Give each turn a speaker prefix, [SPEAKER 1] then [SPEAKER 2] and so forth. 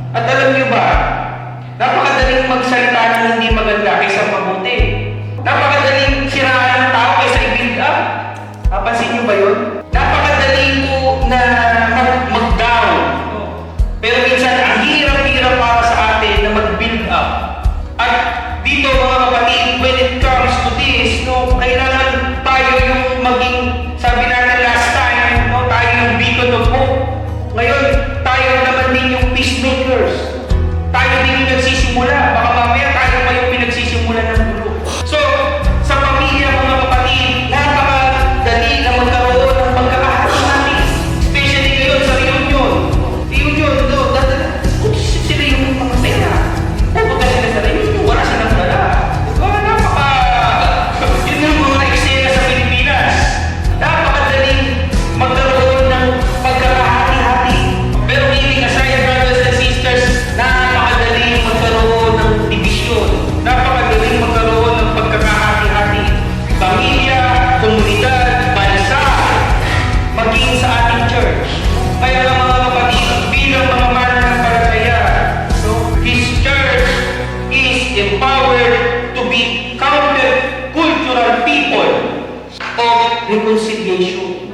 [SPEAKER 1] At alam niyo ba, napakadaling magsalita ng hindi maganda kaysa mabuti. Napakadaling siraan ng tao kaysa i-build up. Napansin niyo ba yun? Napakadali po na mag-down. Pero minsan, ang hirap-hirap para sa atin na mag-build up. At dito mga kapatid, when it comes to this, kailangan tayo yung maging, sabi natin last time, tayo yung beacon of hope. Ngayon, tayo naman din yung peacemakers. Tayo din yung nagsisimula. Baka mamaya tayo pa yung pinagsisimula ng gulo. So, sa pamilya mga kapatid, napakadali na magkaroon ng pagkakahati. Especially ngayon sa reunion. Reunion, sila yung mga pera. Pupunta sila sa reunion, wala silang dala. Yun yung mga eksena sa Pilipinas. Napakadaling magkaroon ng pagkakahati-hati. Pero hindi aside, brothers and sisters, napakadaling magkaroon ng division. Napakadaling magkaroon ng pagkakahati-hati. Pamilya, komunidad, bansa, maging sa ating church. Kaya nga mga kapatid, bilang mga mananampalataya, His church is empowered to be counter-cultural people of reconciliation.